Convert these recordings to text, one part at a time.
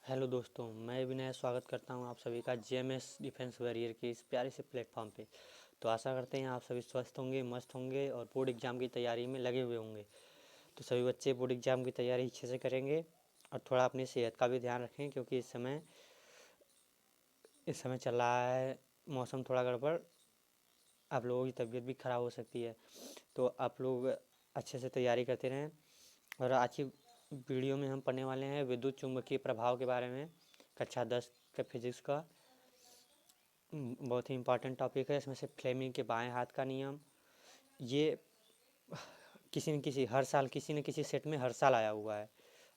Hello दोस्तों, मैं विनय स्वागत करता हूं आप सभी का जेएमएस डिफेंस वॉरियर के इस प्यारे से प्लेटफॉर्म पे। तो आशा करते हैं आप सभी स्वस्थ होंगे, मस्त होंगे और बोर्ड एग्ज़ाम की तैयारी में लगे हुए होंगे। तो सभी बच्चे बोर्ड एग्ज़ाम की तैयारी अच्छे से करेंगे और थोड़ा अपनी सेहत का भी ध्यान रखें, क्योंकि इस समय चल रहा है मौसम थोड़ा गड़बड़। आप लोगों की तबीयत भी ख़राब हो सकती है, तो आप लोग अच्छे से तैयारी करते रहें। और आज की वीडियो में हम पढ़ने वाले हैं विद्युत चुम्बकीय प्रभाव के बारे में, कक्षा 10 का फिजिक्स का। बहुत ही इम्पोर्टेंट टॉपिक है। इसमें से फ्लेमिंग के बाएं हाथ का नियम, ये किसी न किसी हर साल किसी न किसी सेट में हर साल आया हुआ है।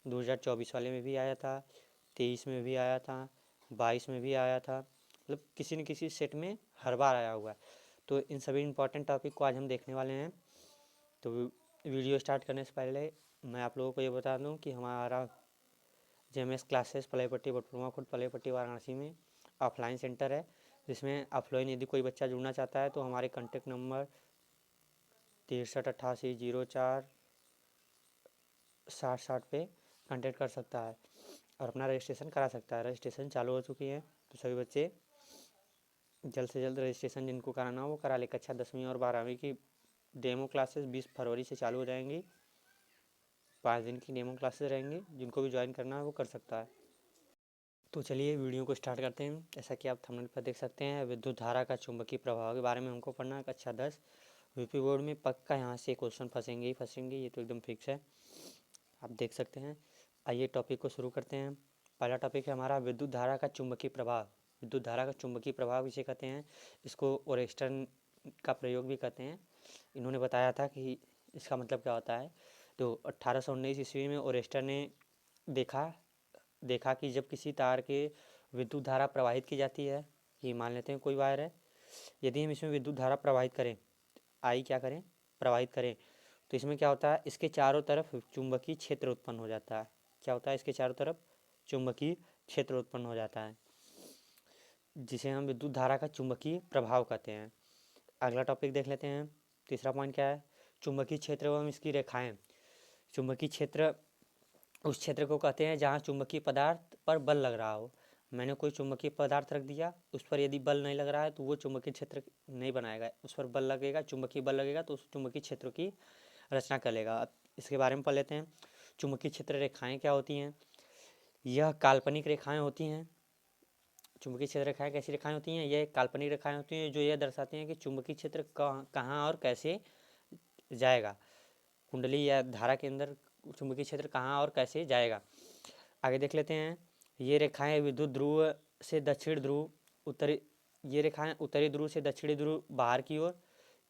2024 वाले में भी आया था, 23 में भी आया था, 22 में भी आया था। मतलब किसी न किसी सेट में हर बार आया हुआ है। तो इन सभी इम्पोर्टेंट टॉपिक को आज हम देखने वाले हैं। तो वीडियो स्टार्ट करने से पहले मैं आप लोगों को ये बता दूं कि हमारा जेएमएस क्लासेस पलेपट्टी बटरुआ खुर्द पलेपट्टी वाराणसी में ऑफलाइन सेंटर है, जिसमें ऑफलाइन यदि कोई बच्चा जुड़ना चाहता है तो हमारे कॉन्टेक्ट नंबर 6388046060 पे कांटेक्ट कर सकता है और अपना रजिस्ट्रेशन करा सकता है। रजिस्ट्रेशन चालू हो चुकी है, तो सभी बच्चे जल्द से जल्द रजिस्ट्रेशन जिनको कराना हो वो करा ले। कक्षा 10वीं और 12वीं की डेमो क्लासेस 20 फरवरी से चालू हो जाएंगी। 5 दिन की डेमो क्लासेस रहेंगी, जिनको भी ज्वाइन करना है वो कर सकता है। तो चलिए वीडियो को स्टार्ट करते हैं। जैसा कि आप थंबनेल पर देख सकते हैं, विद्युत धारा का चुंबकीय प्रभाव के बारे में हमको पढ़ना है। कक्षा 10 यूपी बोर्ड में पक्का यहाँ से क्वेश्चन फंसेंगे ही फंसेंगे, ये तो एकदम फिक्स है, आप देख सकते हैं। आइए टॉपिक को शुरू करते हैं। पहला टॉपिक है हमारा विद्युत धारा का चुंबकीय प्रभाव। विद्युत धारा का चुंबकीय प्रभाव इसे कहते हैं। इसको ओरेस्टर का प्रयोग भी कहते हैं। इन्होंने बताया था कि इसका मतलब क्या होता है। तो 1819 ईस्वी में ओरेस्टर ने देखा देखा कि जब किसी तार के विद्युत धारा प्रवाहित की जाती है, ये मान लेते हैं कोई वायर है, यदि हम इसमें विद्युत धारा प्रवाहित करें, आई क्या करें, प्रवाहित करें, तो इसमें क्या होता है, इसके चारों तरफ चुंबकीय क्षेत्र उत्पन्न हो जाता है। क्या होता है, इसके चारों तरफ चुंबकीय क्षेत्र उत्पन्न हो जाता है, जिसे हम विद्युत धारा का चुंबकीय प्रभाव कहते हैं। अगला टॉपिक देख लेते हैं। तीसरा पॉइंट क्या है, चुंबकीय क्षेत्र एवं इसकी रेखाएं। चुंबकीय क्षेत्र उस क्षेत्र को कहते हैं जहाँ चुंबकीय पदार्थ पर बल लग रहा हो। मैंने कोई चुंबकीय पदार्थ रख दिया, उस पर यदि बल नहीं लग रहा है तो वो चुंबकीय क्षेत्र नहीं बनाएगा। उस पर बल लगेगा, चुंबकीय बल लगेगा तो उस चुंबकीय क्षेत्र की रचना कर लेगा। अब इसके बारे में पढ़ लेते हैं। चुंबकीय क्षेत्र रेखाएं क्या होती हैं। यह काल्पनिक रेखाएं होती हैं। चुंबकीय क्षेत्र रेखाएं कैसी रेखाएं होती हैं, ये काल्पनिक रेखाएं होती हैं जो यह दर्शाती हैं कि चुंबकीय क्षेत्र कहाँ और कैसे जाएगा। कुंडली या धारा के अंदर चुंबकीय क्षेत्र कहाँ और कैसे जाएगा। आगे देख लेते हैं। ये रेखाएं विद्युत ध्रुव से दक्षिण ध्रुव उत्तरी ये रेखाएं उत्तरी ध्रुव से दक्षिणी ध्रुव बाहर की ओर,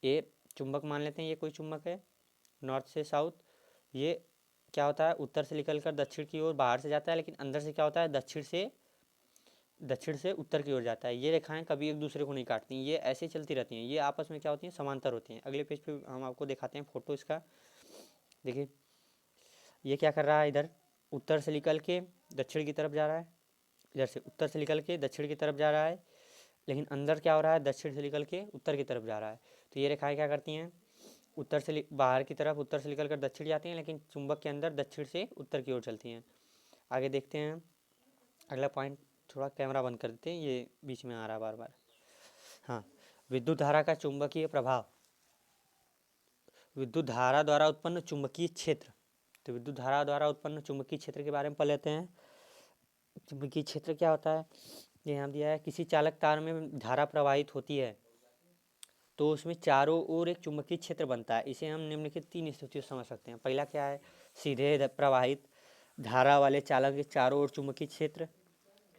ये चुंबक मान लेते हैं, ये कोई चुंबक है। नॉर्थ से साउथ, ये क्या होता है, उत्तर से निकल कर दक्षिण की ओर बाहर से जाता है, लेकिन अंदर से क्या होता है, दक्षिण से उत्तर की ओर जाता है। ये रेखाएं कभी एक दूसरे को नहीं काटती, ये ऐसे चलती रहती हैं, ये आपस में क्या होती हैं, समांतर होती हैं। अगले पेज पे हम आपको दिखाते हैं फोटो इसका। देखिए ये क्या कर रहा है, इधर उत्तर से निकल के दक्षिण की तरफ जा रहा है, इधर से उत्तर से निकल के दक्षिण की तरफ जा रहा है, लेकिन अंदर क्या हो रहा है, दक्षिण से निकल के उत्तर की तरफ जा रहा है। तो ये रेखाएं क्या करती हैं, उत्तर से बाहर की तरफ उत्तर से निकल कर दक्षिण जाती हैं, लेकिन चुंबक के अंदर दक्षिण से उत्तर की ओर चलती हैं। आगे देखते हैं अगला पॉइंट। थोड़ा कैमरा बंद कर देते हैं, ये बीच में आ रहा है बार बार। हाँ, विद्युत धारा का चुंबकीय प्रभाव। विद्युत धारा द्वारा उत्पन्न चुंबकीय क्षेत्र। तो विद्युत धारा द्वारा उत्पन्न चुंबकीय क्षेत्र के बारे में पढ़ लेते हैं। चुंबकीय क्षेत्र क्या होता है, ये यहाँ दिया है। किसी चालक तार में धारा प्रवाहित होती है तो उसमें चारों ओर एक चुंबकीय क्षेत्र बनता है। इसे हम निम्नलिखित 3 स्थितियों से समझ सकते हैं। पहला क्या है, सीधे प्रवाहित धारा वाले चालक के चारों ओर चुंबकीय क्षेत्र,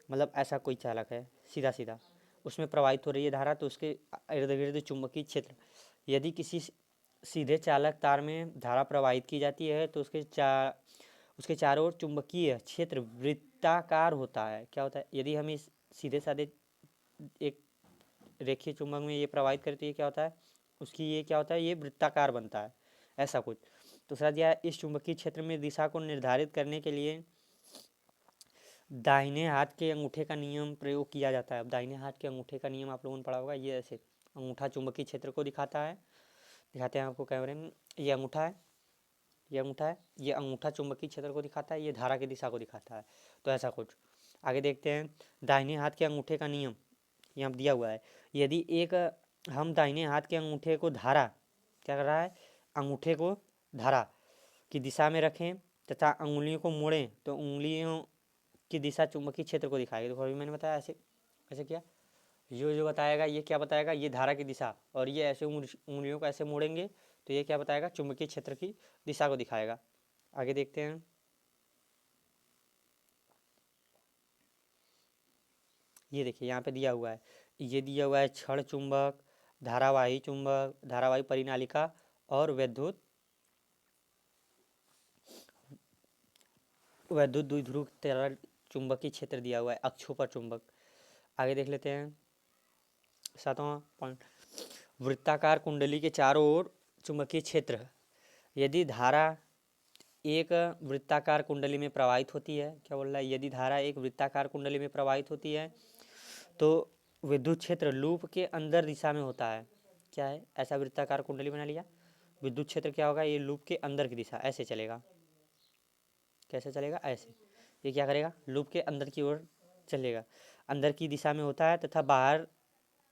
मतलब ऐसा कोई चालक है सीधा सीधा, उसमें प्रवाहित हो रही है धारा, तो उसके इर्द गिर्द चुंबकीय क्षेत्र। यदि किसी सीधे चालक तार में धारा प्रवाहित की जाती है तो उसके चारों ओर चुंबकीय क्षेत्र वृत्ताकार होता है। क्या होता है, यदि हम इस सीधे साधे एक रेखीय चुंबक में ये प्रवाहित करती है, क्या होता है, उसकी ये क्या होता है, ये वृत्ताकार बनता है, ऐसा कुछ। दूसरा दिया है, इस चुंबकीय क्षेत्र में दिशा को निर्धारित करने के लिए दाहिने हाथ के अंगूठे का नियम प्रयोग किया जाता है। अब दाहिने हाथ के अंगूठे का नियम आप लोगों ने पढ़ा होगा। ये ऐसे अंगूठा चुंबकीय क्षेत्र को दिखाता है, दिखाते हैं आपको कैमरे में। ये अंगूठा है, ये अंगूठा है, ये अंगूठा चुंबकीय क्षेत्र को दिखाता है, ये धारा की दिशा को दिखाता है। तो ऐसा कुछ। आगे देखते हैं दाहिने हाथ के अंगूठे का नियम, यहाँ दिया हुआ है। यदि हम दाहिने हाथ के अंगूठे को धारा क्या कर रहा है, अंगूठे को धारा की दिशा में रखें तथा उंगलियों को मोड़ें तो उंगलियों की दिशा चुंबकीय क्षेत्र को दिखाएगी। तो अभी मैंने बताया ऐसे ऐसे किया, जो बताएगा ये क्या बताएगा, ये धारा की दिशा, और ये ऐसे उंगलियों को ऐसे मोड़ेंगे तो ये क्या बताएगा, चुंबकीय क्षेत्र की दिशा को दिखाएगा। आगे देखते हैं, ये देखिए यहाँ पे दिया हुआ है, ये दिया हुआ है क्षण चुंबक, धारावाही चुंबक, धारावाही परिनालिका और वैद्युत द्विध्रुव तरल चुंबकीय क्षेत्र दिया हुआ है, अक्षों पर चुंबक। आगे देख लेते हैं 7वां पॉइंट, वृत्ताकार कुंडली के चारों ओर चुंबकीय क्षेत्र। यदि धारा एक वृत्ताकार कुंडली में प्रवाहित होती है, क्या बोल रहा है, यदि धारा एक वृत्ताकार कुंडली में प्रवाहित होती है तो विद्युत क्षेत्र लूप के अंदर दिशा में होता है। क्या है, ऐसा वृत्ताकार कुंडली बना लिया, विद्युत क्षेत्र क्या होगा, ये लूप के अंदर की दिशा, ऐसे चलेगा, कैसे चलेगा, ऐसे, ये क्या करेगा, लूप के अंदर की ओर चलेगा, अंदर की दिशा में होता है तथा बाहर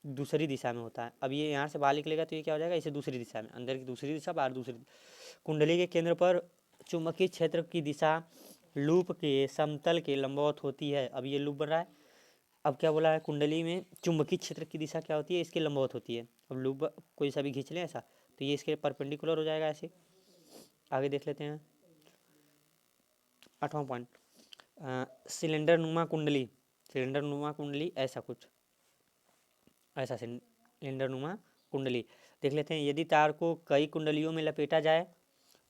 दूसरी दिशा में होता है। अब ये यहाँ से बाहर निकलेगा तो ये क्या हो जाएगा, इसे दूसरी दिशा में, अंदर की दूसरी दिशा, बाहर दूसरी। कुंडली के केंद्र पर चुंबकीय क्षेत्र की दिशा लूप के समतल के लंबवत होती है। अब ये लूप बन रहा है, अब क्या बोला है, कुंडली में चुंबकीय क्षेत्र की दिशा क्या होती है, इसके लंबवत होती है। अब लूप कोई सा भी खींच लें ऐसा तो ये इसके परपेंडिकुलर हो जाएगा ऐसे। आगे देख लेते हैं 8वां पॉइंट, सिलेंडर नुमा कुंडली, सिलेंडर नुमा कुंडली ऐसा कुछ, ऐसा सिलेंडर नुमा कुंडली देख लेते हैं। यदि तार को कई कुंडलियों में लपेटा जाए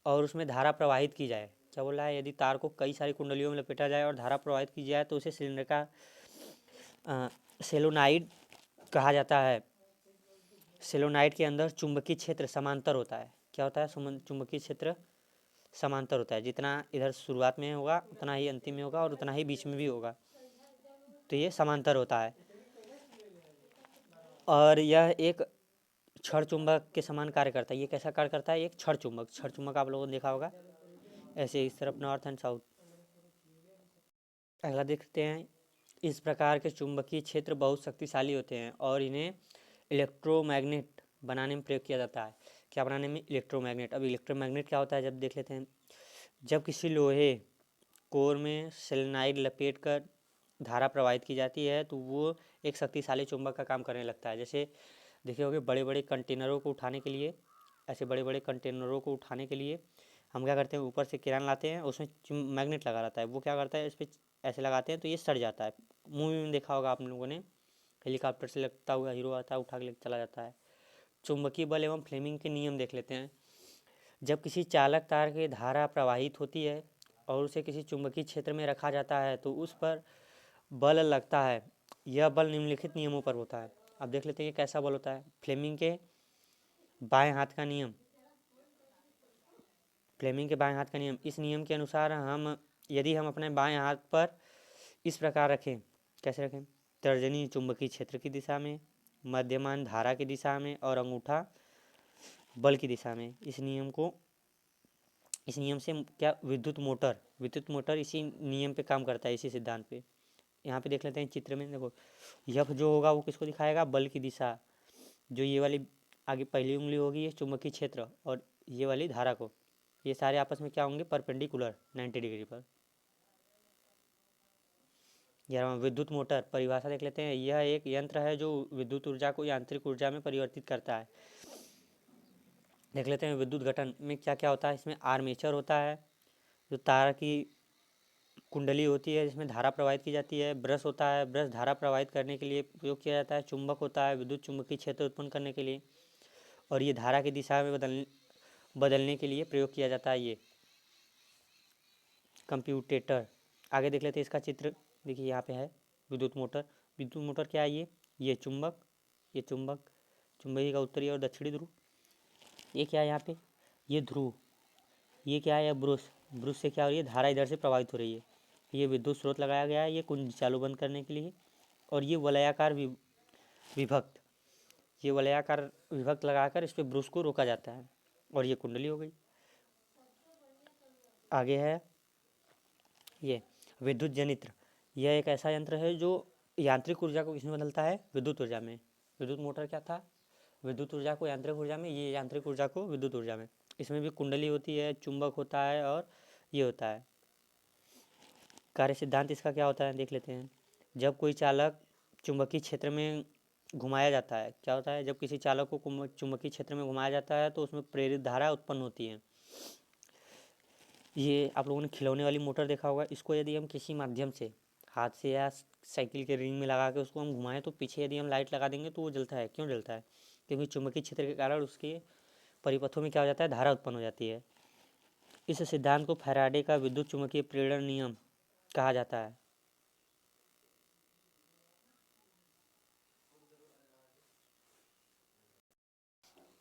और उसमें धारा प्रवाहित की जाए, क्या बोला है, यदि तार को कई सारी कुंडलियों में लपेटा जाए और धारा प्रवाहित की जाए तो उसे सिलेंडर का सेलोनाइड कहा जाता है। सेलोनाइड के अंदर चुंबकीय क्षेत्र समांतर होता है। क्या होता है, चुंबकीय क्षेत्र समांतर होता है, जितना इधर शुरुआत में होगा उतना ही अंतिम में होगा और उतना ही बीच में भी होगा, तो ये समांतर होता है। और यह एक क्षण चुंबक के समान कार्य करता है। ये कैसा कार्य करता है, एक क्षण चुंबक, क्षण चुंबक आप लोगों ने देखा होगा ऐसे इस तरफ नॉर्थ एंड साउथ। अगला देखते हैं, इस प्रकार के चुंबकीय क्षेत्र बहुत शक्तिशाली होते हैं और इन्हें इलेक्ट्रोमैग्नेट बनाने में प्रयोग किया जाता है। क्या बनाने में, इलेक्ट्रोमैग्नेट। अब इलेक्ट्रोमैग्नेट क्या होता है, जब देख लेते हैं, जब किसी लोहे कोर में सेलेनाइड लपेट कर धारा प्रवाहित की जाती है तो वो एक शक्तिशाली चुंबक का काम करने लगता है। जैसे देखे होंगे बड़े बड़े कंटेनरों को उठाने के लिए, ऐसे बड़े बड़े कंटेनरों को उठाने के लिए हम क्या करते हैं, ऊपर से किरान लाते हैं, उसमें मैग्नेट लगा रहता है, वो क्या करता है, इस पर ऐसे लगाते हैं तो ये सट जाता है। मूवी में देखा होगा आप लोगों ने, हेलीकॉप्टर से लगता हुआ हीरो आता है, उठा के लेकर चला जाता है। चुंबकीय बल एवं फ्लेमिंग के नियम देख लेते हैं। जब किसी चालक तार की धारा प्रवाहित होती है और उसे किसी चुंबकीय क्षेत्र में रखा जाता है तो उस पर बल लगता है। यह बल निम्नलिखित नियमों पर होता है। अब देख लेते हैं कि कैसा बल होता है। फ्लेमिंग के बाएं हाथ का नियम, फ्लेमिंग के बाएं हाथ का नियम, इस नियम के अनुसार यदि हम अपने बाएं हाथ पर इस प्रकार रखें, कैसे रखें, तर्जनी चुंबकीय क्षेत्र की दिशा में, मध्यमान धारा की दिशा में और अंगूठा बल की दिशा में, इस नियम से क्या, विद्युत मोटर इसी नियम पे काम करता है, इसी सिद्धांत पे। यहाँ पे देख लेते हैं चित्र में, देखो यफ जो होगा वो किसको दिखाएगा, बल की दिशा, जो ये वाली आगे पहली उंगली होगी ये चुंबकीय क्षेत्र और ये वाली धारा को, ये सारे आपस में क्या होंगे, परपेंडिकुलर 90 डिग्री पर। 11वां, विद्युत मोटर परिभाषा देख लेते हैं। यह एक यंत्र है जो विद्युत ऊर्जा को यांत्रिक ऊर्जा में परिवर्तित करता है। देख लेते हैं विद्युत घटन में क्या क्या होता है। इसमें आर्मेचर होता है, जो तार की कुंडली होती है जिसमें धारा प्रवाहित की जाती है। ब्रश होता है, ब्रश धारा प्रवाहित करने के लिए प्रयोग किया जाता है। चुंबक होता है, विद्युत चुंबकीय क्षेत्र उत्पन्न करने के लिए, और ये धारा की दिशा में बदलने के लिए प्रयोग किया जाता है। ये कंप्यूटेटर। आगे देख लेते हैं इसका चित्र, देखिए यहाँ पे है विद्युत मोटर। विद्युत मोटर क्या है, ये चुंबक, ये चुंबकीय का उत्तरी और दक्षिणी ध्रुव। ये क्या है यहाँ पे, ये ध्रुव। ये क्या है, ब्रश, ब्रश से क्या हो रही है, धारा इधर से प्रवाहित हो रही है। ये विद्युत स्रोत लगाया गया है, ये कुंडी चालू बंद करने के लिए। और ये वलयाकार विभक्त, ये वलयाकार विभक्त लगाकर इस पर ब्रश को रोका जाता है। और ये कुंडली हो गई। आगे है ये विद्युत जनित्र। यह एक ऐसा यंत्र है जो यांत्रिक ऊर्जा को किसमें बदलता है, विद्युत ऊर्जा में। विद्युत मोटर क्या था, विद्युत ऊर्जा को यांत्रिक ऊर्जा में, ये यांत्रिक ऊर्जा को विद्युत ऊर्जा में। इसमें भी कुंडली होती है, चुंबक होता है और ये होता है। कार्य सिद्धांत इसका क्या होता है देख लेते हैं। जब कोई चालक चुंबकीय क्षेत्र में घुमाया जाता है, क्या होता है, जब किसी चालक को चुंबकीय क्षेत्र में घुमाया जाता है तो उसमें प्रेरित धारा उत्पन्न होती है। ये आप लोगों ने खिलौने वाली मोटर देखा होगा, इसको यदि हम किसी माध्यम से हाथ से या साइकिल के रिंग में लगा के उसको हम घुमाएं तो पीछे यदि हम लाइट लगा देंगे तो वो जलता है। क्यों जलता है, क्योंकि चुंबकीय क्षेत्र के कारण उसके परिपथों में क्या हो जाता है, धारा उत्पन्न हो जाती है। इस सिद्धांत को फैराडे का विद्युत चुंबकीय प्रेरण नियम कहा जाता है।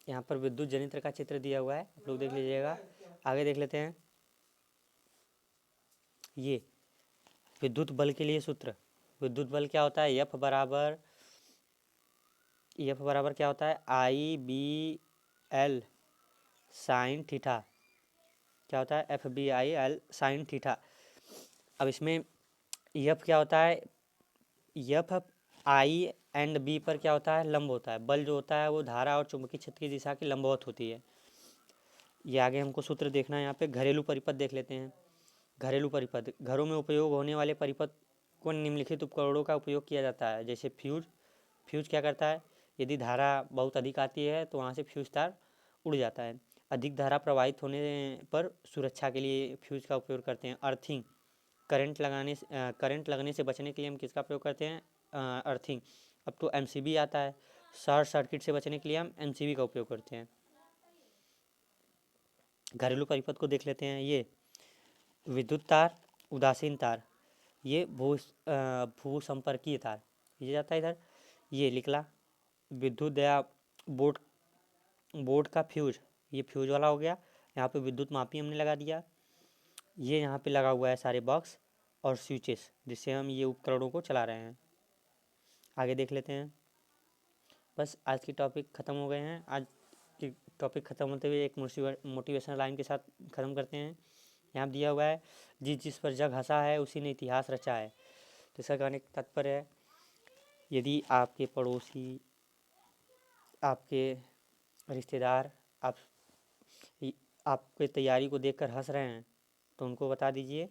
यहाँ पर विद्युत जनित्र का चित्र दिया हुआ है, आप लोग देख लीजिएगा। आगे देख लेते हैं। ये विद्युत बल के लिए सूत्र, विद्युत बल क्या होता है, एफ बराबर क्या होता है, I B L sine theta. क्या होता है, F B I L sine theta. अब इसमें एफ क्या होता है, एफ आई एंड बी पर क्या होता है, लंब होता है। बल जो होता है वो धारा और चुंबकीय क्षेत्र की दिशा की लंबवत होती है। ये आगे हमको सूत्र देखना है। यहाँ पे घरेलू परिपथ देख लेते हैं। घरेलू परिपथ, घरों में उपयोग होने वाले परिपथ को निम्नलिखित उपकरणों का उपयोग किया जाता है, जैसे फ्यूज। फ्यूज क्या करता है, यदि धारा बहुत अधिक आती है तो वहाँ से फ्यूज तार उड़ जाता है। अधिक धारा प्रवाहित होने पर सुरक्षा के लिए फ्यूज का उपयोग करते हैं। अर्थिंग, करंट लगने से बचने के लिए हम किसका प्रयोग करते हैं, अर्थिंग। अब तो एमसीबी आता है, शॉर्ट सर्किट से बचने के लिए हम एमसीबी का उपयोग करते हैं। घरेलू परिपथ को देख लेते हैं। ये विद्युत तार, उदासीन तार, ये भू संपर्कीय तार, ये जाता है इधर। ये निकला विद्युत या बोर्ड का फ्यूज, ये फ्यूज वाला हो गया। यहाँ पे विद्युत मापी हमने लगा दिया। ये यहाँ पे लगा हुआ है सारे बॉक्स और स्विचेस, जिससे हम ये उपकरणों को चला रहे हैं। आगे देख लेते हैं। बस आज की टॉपिक ख़त्म हो गए हैं। आज की टॉपिक ख़त्म होते हुए एक मोटिवेशनल लाइन के साथ ख़त्म करते हैं। यहाँ दिया हुआ है, जिस पर जग हंसा है उसी ने इतिहास रचा है। तो इसका कहने का तात्पर्य है, यदि आपके पड़ोसी, आपके रिश्तेदार आपके तैयारी को देखकर हंस रहे हैं तो उनको बता दीजिए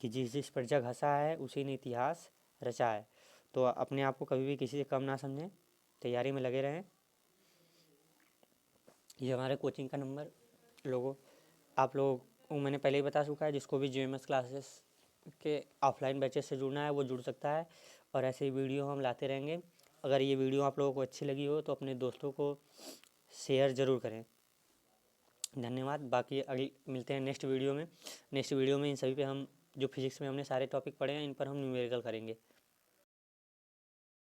कि जिस पर जग हंसा है उसी ने इतिहास रचा है। तो अपने आप को कभी भी किसी से कम ना समझें, तैयारी में लगे रहें। ये हमारे कोचिंग का नंबर लोगों, आप लोगों को मैंने पहले ही बता चुका है। जिसको भी GMS क्लासेस के ऑफलाइन बैचेस से जुड़ना है वो जुड़ सकता है, और ऐसे ही वीडियो हम लाते रहेंगे। अगर ये वीडियो आप लोगों को अच्छी लगी हो तो अपने दोस्तों को शेयर ज़रूर करें। धन्यवाद। बाकी अगली मिलते हैं नेक्स्ट वीडियो में। नेक्स्ट वीडियो में इन सभी पे हम जो फिजिक्स में हमने सारे टॉपिक पढ़े हैं इन पर हम न्यूमेरिकल करेंगे।